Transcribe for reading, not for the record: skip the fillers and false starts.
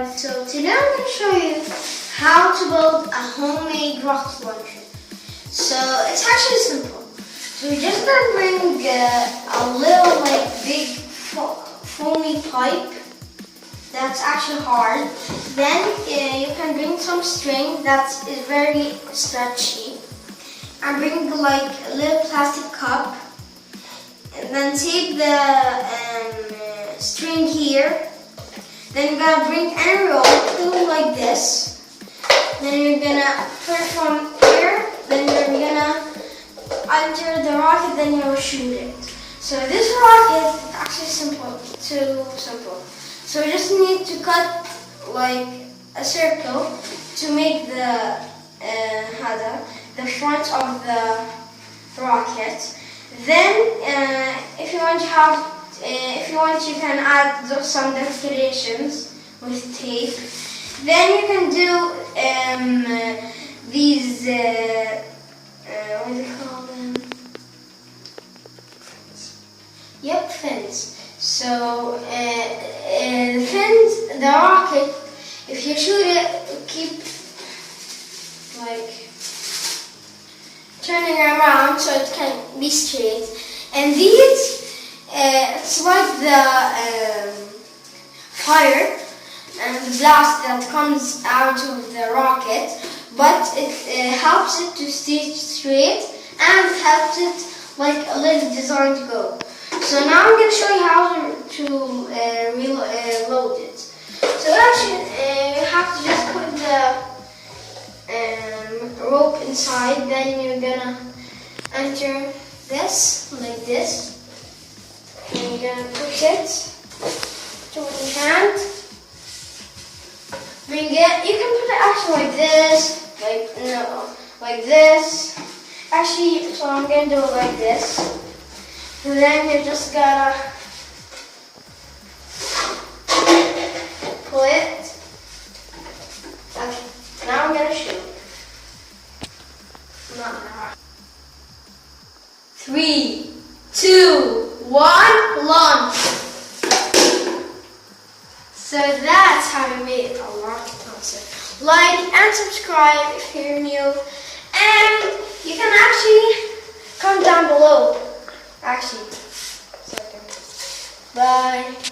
everyone, so today I'm going to show you how to build a homemade rocket launcher. So it's actually simple. So we're just going to bring a little big foamy pipe that's actually hard. Then you can bring some string that is very stretchy. And bring a little plastic cup. And then tape the string here. Then you're gonna bring any rope like this. Then you're gonna put it from here. Then you're gonna enter the rocket. Then you'll shoot it. So this rocket is actually simple, too simple. So we just need to cut a circle to make the front of the rocket. Then, if you want, you can add some decorations with tape. Then you can do these, what do you call them? Yep, fins. So, the fins, the rocket, if you shoot it, it'll keep turning around so it can be straight. And these, it's like the fire and the blast that comes out of the rocket, but it helps it to stay straight and it helps it a little design to go. So now I'm going to show you how to reload it. So actually, you have to just put the rope inside, then you're gonna enter this like this, and you're gonna push it to one hand, bring it. You can put it actually like this, like this. Actually, so I'm gonna do it like this, and then you just gotta pull it. Okay, now I'm gonna shoot. 3, 2, 1, launch! So that's how you made a rocket launcher. Like and subscribe if you're new, and you can actually comment down below. Bye.